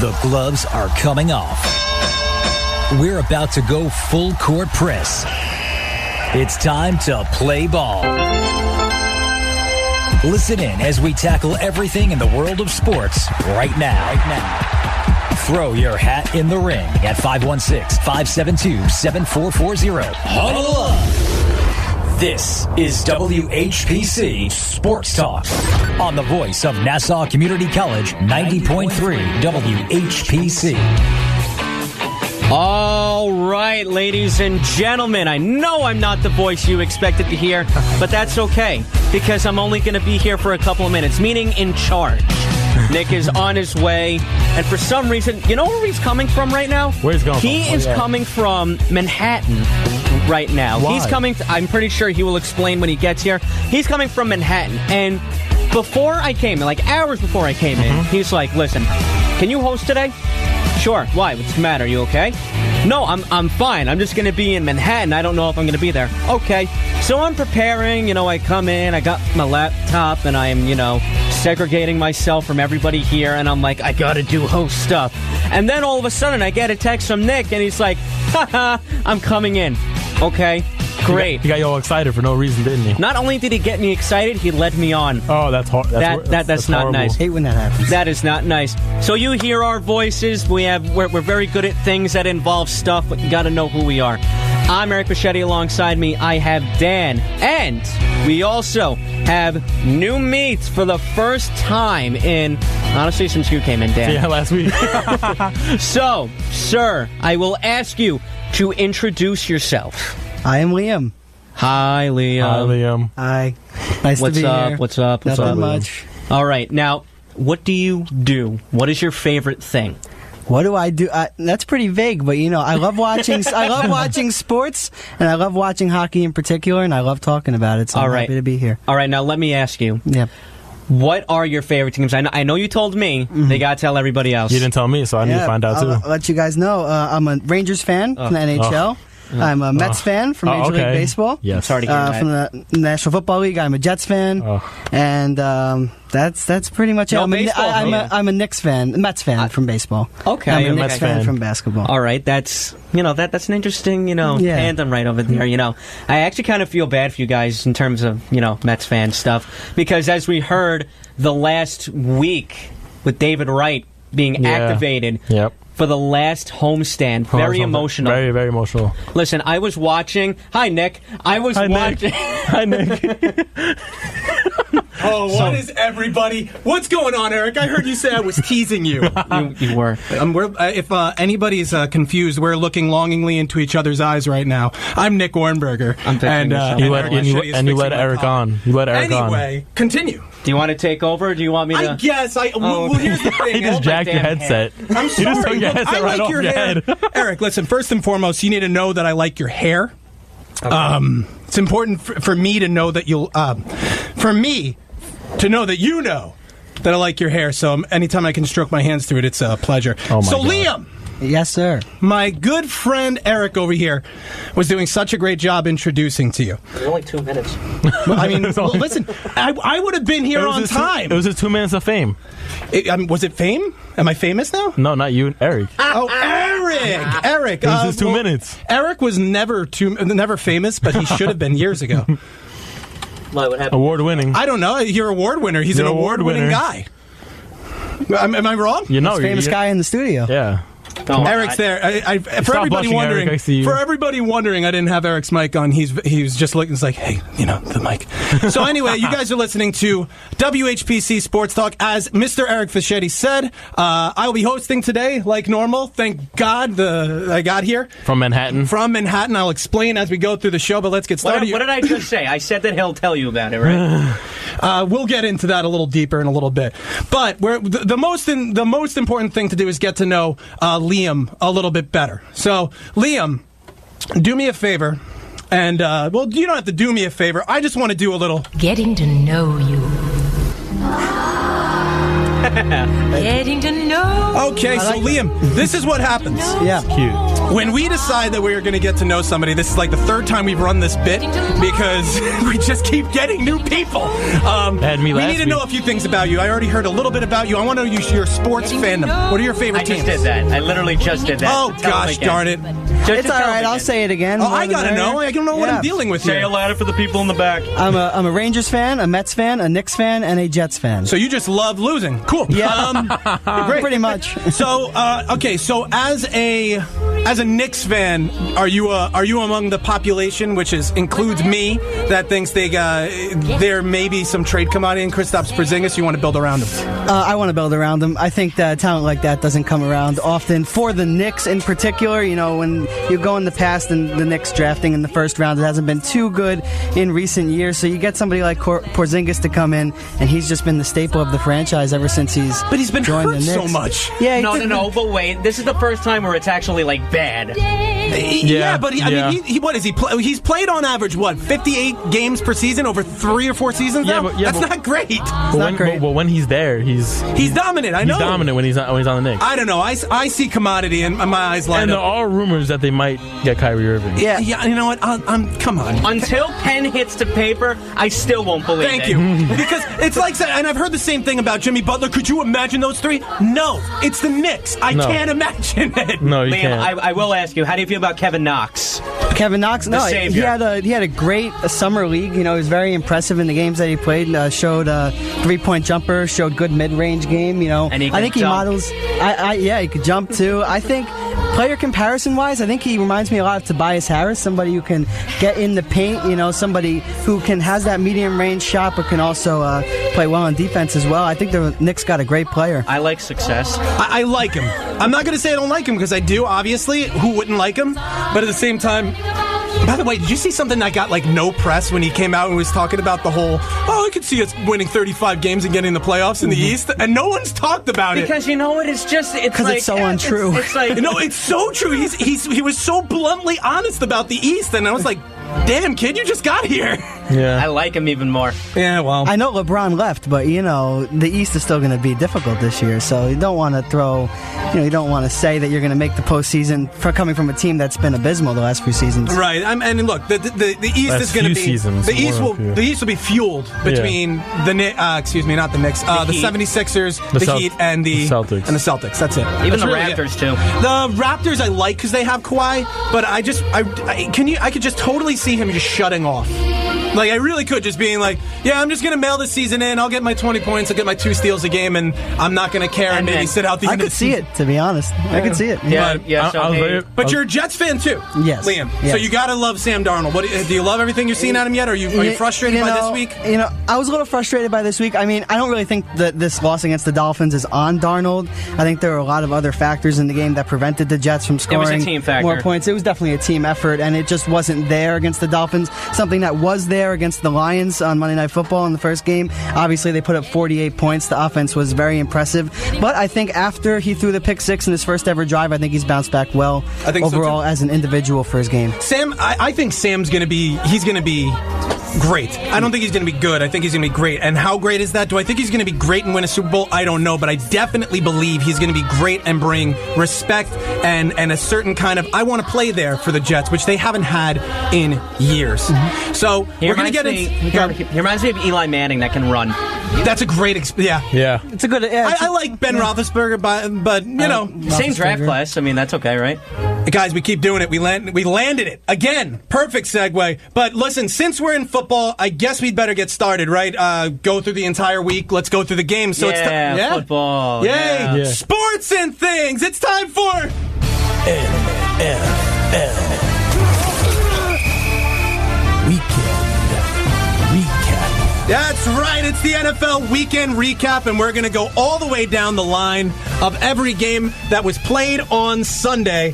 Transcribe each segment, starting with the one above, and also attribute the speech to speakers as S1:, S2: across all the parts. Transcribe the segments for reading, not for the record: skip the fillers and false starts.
S1: The gloves are coming off. We're about to go full court press. It's time to play ball. Listen in as we tackle everything in the world of sports right now. Throw your hat in the ring at 516-572-7440. Huddle up. This is WHPC Sports Talk on the voice of Nassau Community College, 90.3 WHPC.
S2: All right, ladies and gentlemen, I know I'm not the voice you expected to hear, but that's okay, because I'm only going to be here for a couple of minutes, meaning in charge. Nick is on his way, and for some reason, you know where he's coming from right now?
S3: Where's he going from?
S2: He is coming from Manhattan right now.
S3: Why?
S2: He's coming, I'm pretty sure he will explain when he gets here. He's coming from Manhattan, and before I came in, like hours before I came in, he's like, listen, can you host today? Sure. Why? What's the matter? You okay? No, I'm fine. I'm just going to be in Manhattan. I don't know if I'm going to be there. Okay. So I'm preparing. You know, I come in. I got my laptop, and I'm, segregating myself from everybody here. And I'm like, I got to do host stuff. And then all of a sudden, I get a text from Nick, and he's like, haha, I'm coming in. Okay. Great.
S3: He got you all excited for no reason, didn't he?
S2: Not only did he get me excited, he led me on.
S3: Oh, that's hard.
S2: That's not
S3: horrible.
S2: nice.
S4: Hate when that happens.
S2: That is not nice. So you hear our voices. We're very good at things that involve stuff, but you got to know who we are. I'm Eric Fischetti. Alongside me, I have Dan, and we also have new meats for the first time in, honestly, since you came in, Dan.
S3: Yeah, last week.
S2: So, sir, I will ask you to introduce yourself.
S4: I am Liam.
S2: Hi, Liam.
S3: Hi, Liam.
S4: Hi. Nice to be here.
S2: What's up?
S4: Nothing much.
S2: All right. Now, what do you do? What is your favorite thing?
S4: What do I do? That's pretty vague, but I love watching. I love watching sports, and I love watching hockey in particular, and I love talking about it. So I'm happy to be here.
S2: All right. Now, let me ask you.
S4: Yeah.
S2: What are your favorite teams? I know you told me. They got to tell everybody else.
S3: You didn't tell me, so I need to find out, too.
S4: I'll let you guys know. I'm a Rangers fan from the NHL. I'm a Mets fan from Major League Baseball.
S3: Yes.
S2: Sorry to hear that.
S4: From the National Football League, I'm a Jets fan, and that's pretty much it. I'm a Knicks fan, Mets fan from baseball.
S2: Okay,
S4: I'm a
S2: okay.
S4: Knicks fan from basketball.
S2: All right, that's that's an interesting tandem right over there. I actually kind of feel bad for you guys in terms of Mets fan stuff, because as we heard the last week with David Wright being activated.
S3: Yep.
S2: For the last homestand. Very emotional.
S3: Very, very emotional.
S2: Listen, I was watching... Hi, Nick. I was watching...
S3: Hi, Nick.
S5: What is everybody? What's going on, Eric? I heard you say I was teasing you.
S2: You were.
S5: If anybody's confused, we're looking longingly into each other's eyes right now. I'm Nick Ohrnberger.
S2: I'm
S3: you let Eric on. You let Eric on.
S5: Anyway, continue.
S2: Do you want to take over? Or do you want me to...
S5: I guess. Well, here's the thing.
S3: You just jacked your headset.
S5: I'm sorry.
S3: You just took your headset right off your head.
S5: Eric, listen, first and foremost, you need to know that I like your hair. Okay. It's important for me to know that you'll... for me to know that you know that I like your hair, so anytime I can stroke my hands through it, it's a pleasure.
S3: Oh my
S5: God.
S3: Liam!
S4: Yes, sir.
S5: My good friend Eric over here was doing such a great job introducing to you.
S2: It's only 2 minutes.
S5: I mean, listen, I would have been here on time.
S3: It was his 2 minutes of fame.
S5: Was it fame? Am I famous now?
S3: No, not you, Eric.
S5: Oh, Eric! Eric.
S3: It was his 2 minutes.
S5: Eric was never famous, but he should have been years ago.
S2: What happened?
S3: Award-winning.
S5: I don't know. You're an award winner. He's an award-winning guy. Am I wrong?
S4: Famous guy in the studio.
S3: Yeah.
S2: No,
S5: Eric's there. For everybody wondering,
S3: Eric, I see you.
S5: I didn't have Eric's mic on. He was just looking. It's like, hey, the mic. So anyway, you guys are listening to WHPC Sports Talk. As Mr. Eric Fischetti said, I'll be hosting today like normal. Thank God I got here
S3: from Manhattan.
S5: I'll explain as we go through the show. But let's get started.
S2: What did I just say? I said that he'll tell you about it, right?
S5: We'll get into that a little deeper in a little bit. But the most important thing to do is get to know Liam a little bit better. So, Liam, do me a favor. And, you don't have to do me a favor. I just want to do a little...
S6: Getting to know you. Getting to know.
S5: Okay, so Liam, this is what happens.
S4: Yeah.
S3: Cute.
S5: When we decide that we are going to get to know somebody, this is like the third time we've run this bit because we just keep getting new people.
S3: Me
S5: we need to know a few things about you. I already heard a little bit about you. I want to know your sports fandom. What are your favorite teams?
S2: I just did that. I literally just did that.
S5: Oh, gosh darn it.
S4: It's all right. I'll say it again.
S5: Oh, I got to know. I don't know what I'm dealing with here.
S3: Say it louder for the people in the back.
S4: I'm a Rangers fan, a Mets fan, a Knicks fan, and a Jets fan.
S5: So you just love losing. Cool.
S4: Yeah.
S5: Great.
S4: Pretty much.
S5: So, okay, so as a Knicks fan, are you among the population, which includes me, that thinks there may be some trade commodity in Kristaps Porzingis? You want to build around him?
S4: I want to build around him. I think that talent like that doesn't come around often. For the Knicks in particular, when you go in the past and the Knicks drafting in the first round, it hasn't been too good in recent years. So you get somebody like Porzingis to come in, and he's just been the staple of the franchise ever since he's
S5: been
S4: joined
S5: hurt
S4: the Knicks
S5: so much.
S4: Yeah.
S2: No. But wait, this is the first time where it's actually like bad.
S5: Yeah, but I mean, what is he? He's played on average 58 games per season over 3 or 4 seasons now. That's not great.
S3: But when he's there, he's
S5: dominant. I know
S3: he's dominant when he's on the Knicks.
S5: I don't know. I see commodity and my eyes light up.
S3: And there are rumors that they might get Kyrie Irving.
S5: Yeah. You know what? Come on.
S2: Until pen hits to paper, I still won't believe it.
S5: Thank you. Because it's like, and I've heard the same thing about Jimmy Butler. Could you imagine those 3? No, it's the Knicks. I can't imagine it.
S3: No, you
S2: Liam,
S3: can't.
S2: I will ask you, how do you feel about Kevin Knox?
S4: Kevin Knox, no, he
S2: savior.
S4: had a great summer league. He was very impressive in the games that he played. Showed a 3-point jumper, showed good mid-range game.
S2: And he
S4: I think he models. He could jump too. I think player comparison-wise, I think he reminds me a lot of Tobias Harris, somebody who can get in the paint. Somebody who has that medium-range shot, but can also play well on defense as well. I think the Knicks got a great player.
S2: I like success.
S5: I like him. I'm not going to say I don't like him because I do, obviously. Who wouldn't like him? But at the same time, by the way, did you see something that got no press when he came out and was talking about the whole, I could see us winning 35 games and getting the playoffs in the East, and no one's talked about it.
S2: Because you know what? It's
S4: so untrue.
S2: It's like,
S5: no, it's so true. He was so bluntly honest about the East, and I was like, damn, kid, you just got here.
S3: Yeah.
S2: I like him even more.
S5: Yeah, well.
S4: I know LeBron left, but, the East is still going to be difficult this year, so you don't want to you don't want to say that you're going to make the postseason coming from a team that's been abysmal the last few seasons.
S5: Right, and look, the East is going to be
S3: seasons,
S5: the East will be fueled between the not the Knicks, the 76ers, the Heat, and the Celtics. That's it.
S2: Even
S5: that's
S2: the Raptors too.
S5: The Raptors I like because they have Kawhi, but I could just totally see him just shutting off. Like, I really could just being like, yeah, I'm just going to mail this season in. I'll get my 20 points. I'll get my 2 steals a game, and I'm not going to care and maybe sit out the end of the season.
S4: I could see it, to be honest. I could see it.
S5: But you're a Jets fan, too.
S4: Yes.
S5: Liam.
S4: Yes.
S5: So you got to love Sam Darnold. Do you love everything you've seen out of him yet? Are you frustrated by this week?
S4: I was a little frustrated by this week. I mean, I don't really think that this loss against the Dolphins is on Darnold. I think there were a lot of other factors in the game that prevented the Jets from scoring
S2: it was a team factor.
S4: More points. It was definitely a team effort, and it just wasn't there against the Dolphins. Something that was there against the Lions on Monday Night Football in the first game. Obviously, they put up 48 points. The offense was very impressive. But I think after he threw the pick 6 in his first ever drive, I think he's bounced back well overall as an individual for his game.
S5: Sam, I think Sam's going to be great. I don't think he's going to be good. I think he's going to be great. And how great is that? Do I think he's going to be great and win a Super Bowl? I don't know. But I definitely believe he's going to be great and bring respect and a certain kind of, I want to play there for the Jets, which they haven't had in years. Mm-hmm. So we're going to get into...
S2: He reminds me of Eli Manning that can run.
S5: That's a great experience. Yeah.
S4: It's a good...
S5: I like Ben Roethlisberger, but
S2: same draft class. I mean, that's okay, right?
S5: Guys, we keep doing it. We landed it. Again, perfect segue. But listen, since we're in football, I guess we'd better get started, right? Go through the entire week. Let's go through the games. So it's
S2: football.
S5: Yay.
S3: Yeah.
S5: Sports and things. It's time for... NFL Weekend Recap. That's right. It's the NFL Weekend Recap, and we're going to go all the way down the line of every game that was played on Sunday.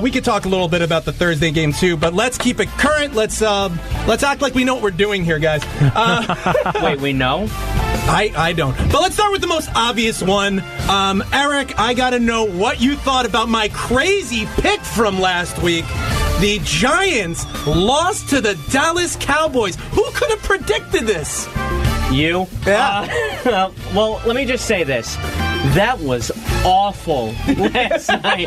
S5: We could talk a little bit about the Thursday game too, but let's keep it current. Let's act like we know what we're doing here, guys.
S2: Wait, we know?
S5: I don't. But let's start with the most obvious one. Eric, I got to know what you thought about my crazy pick from last week. The Giants lost to the Dallas Cowboys. Who could have predicted this?
S2: You?
S5: Yeah.
S2: Well, let me just say this. That was awful last night.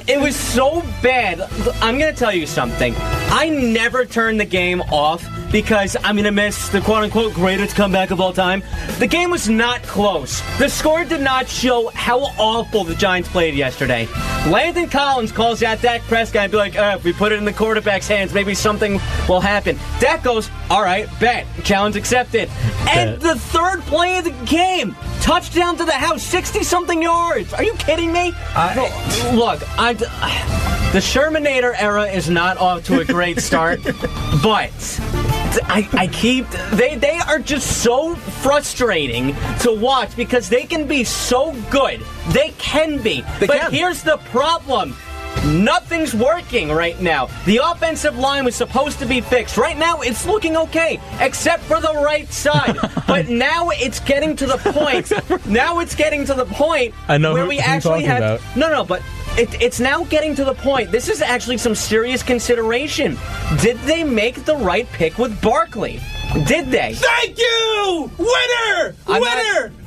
S2: It was so bad. I'm going to tell you something. I never turn the game off because I'm going to miss the quote-unquote greatest comeback of all time. The game was not close. The score did not show how awful the Giants played yesterday. Landon Collins calls out Dak Prescott and be like, if we put it in the quarterback's hands, maybe something will happen. Dak goes, all right, bet. Challenge accepted. And the third play of the game, touchdown to the house, 60-something yards. Are you kidding me? Look, the Shermanator era is not off to a great start, but they are just so frustrating to watch because they can be so good. They can be. But here's the problem. Nothing's working right now. The offensive line was supposed to be fixed. Right now, it's looking okay, except for the right side. But now it's getting to the point.
S3: I know
S2: where
S3: who
S2: we actually
S3: have.
S2: About. No, but it's now getting to the point. This is actually some serious consideration. Did they make the right pick with Barkley? Did they?
S5: Thank you! Winner!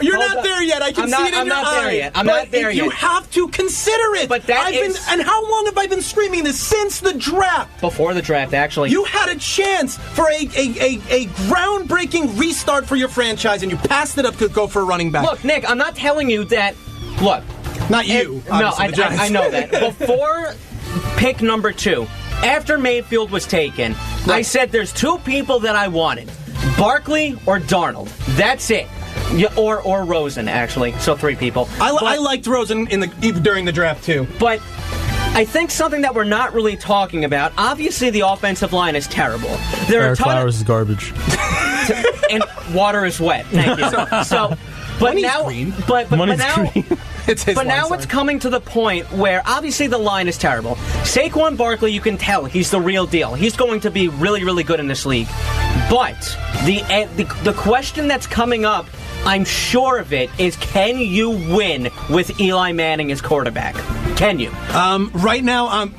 S5: You're not there yet. I can see it in your eye.
S2: I'm not there yet.
S5: You have to consider it.
S2: But
S5: and how long have I been screaming this? Since the draft.
S2: Before the draft, actually.
S5: You had a chance for a groundbreaking restart for your franchise, and you passed it up to go for a running back.
S2: Look, Nick, I'm not telling you that. Look.
S5: Not you.
S2: No, I know that. Before pick number 2, after Mayfield was taken, right. I said there's 2 people that I wanted. Barkley or Darnold. That's it. Yeah, or Rosen, actually. So 3 people.
S5: I liked Rosen during the draft, too.
S2: But I think something that we're not really talking about, obviously the offensive line is terrible.
S3: Eric Flowers is garbage.
S2: And water is wet. Thank you. But now, it's coming to the point where obviously the line is terrible. Saquon Barkley, you can tell he's the real deal. He's going to be really, really good in this league. But the question that's coming up, I'm sure of it, is can you win with Eli Manning as quarterback? Can you?
S5: Right now,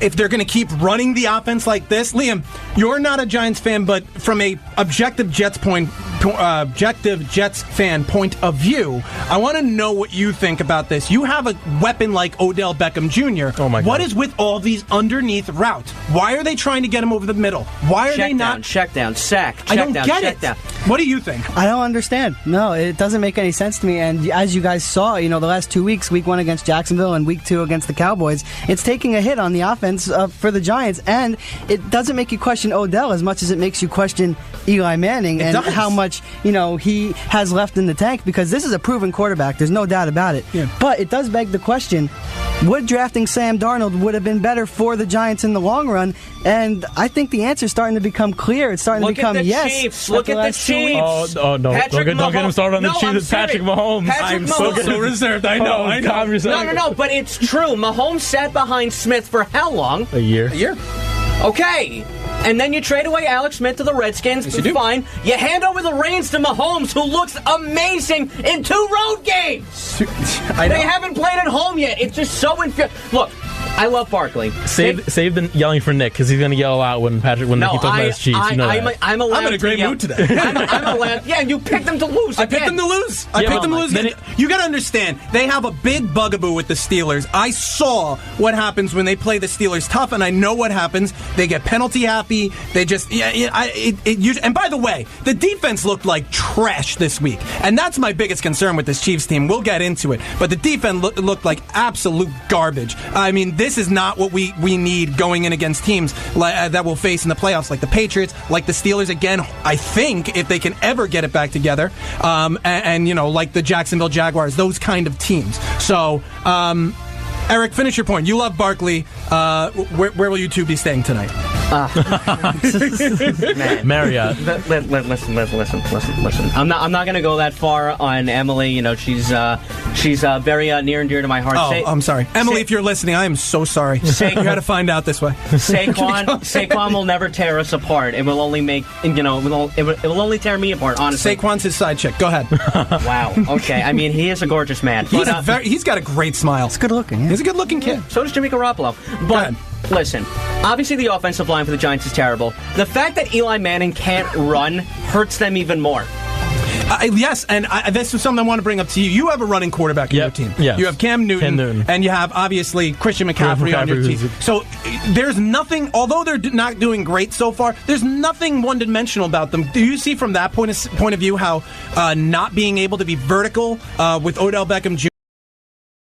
S5: if they're going to keep running the offense like this, Liam, you're not a Giants fan, but from a objective Jets fan point of view, I want to know what you think about this. You have a weapon like Odell Beckham Jr.
S3: Oh my God.
S5: What is with all these underneath routes? Why are they trying to get him over the middle? Why are they not?
S2: Check down, sack.
S5: I don't get it. What do you think?
S4: I don't understand. No, it doesn't make any sense to me. And as you guys saw, the last 2 weeks, week 1 against Jacksonville and week 2 against the Cowboys, it's taking a hit on the offense for the Giants. And it doesn't make you question Odell as much as it makes you question Eli Manning and how much, he has left in the tank, because this is a proven quarterback. There's no doubt about it. Yeah. But it does beg the question, would drafting Sam Darnold would have been better for the Giants in the long run? And I think the answer is starting to become clear. It's starting to become yes.
S2: Chiefs. Look at the Chiefs.
S3: Oh no! Don't get him started on the Chiefs. It's Patrick Mahomes.
S5: I'm so reserved. I know.
S2: No. But it's true. Mahomes sat behind Smith for how long?
S3: A year.
S2: Okay. And then you trade away Alex Smith to the Redskins.
S5: Yes, you
S2: fine. You hand over the reins to Mahomes, who looks amazing in 2 road games. They haven't played at home yet. It's just so infuriating. Look, I love Barkley.
S3: Save the yelling for Nick, because he's going to yell out when he talks about his Chiefs.
S2: I'm
S5: in a great mood today.
S2: I'm allowed. Yeah, you picked them to lose.
S5: I picked them to lose. You got to understand, they have a big bugaboo with the Steelers. I saw what happens when they play the Steelers tough, and I know what happens. They get penalty happy. They just and by the way, the defense looked like trash this week, and that's my biggest concern with this Chiefs team. We'll get into it, but the defense looked like absolute garbage. I mean, this is not what we need going in against teams that we'll face in the playoffs, like the Patriots, like the Steelers. Again, I think if they can ever get it back together, and like the Jacksonville Jaguars, those kind of teams. So, Eric, finish your point. You love Barkley. Where will you two be staying tonight?
S3: Marriott.
S2: Listen. I'm not going to go that far on Emily. She's very near and dear to my heart.
S5: Oh, I'm sorry, Emily. If you're listening, I am so sorry. You got to find out this way.
S2: Saquon will never tear us apart. It will only make it will only tear me apart. Honestly,
S5: Saquon's his side chick. Go ahead.
S2: Wow. Okay. I mean, he is a gorgeous man.
S5: He's got a great smile.
S4: He's good looking. Yeah.
S5: He's a good looking kid.
S2: So does Jimmy Garoppolo. But listen, obviously the offensive line for the Giants is terrible. The fact that Eli Manning can't run hurts them even more.
S5: Yes, and this is something I want to bring up to you. You have a running quarterback in your team.
S3: Yes.
S5: You have Cam Newton, and you have, obviously, Christian McCaffrey on your team. So there's nothing, although they're not doing great so far, there's nothing one-dimensional about them. Do you see from that point of view how not being able to be vertical with Odell Beckham Jr.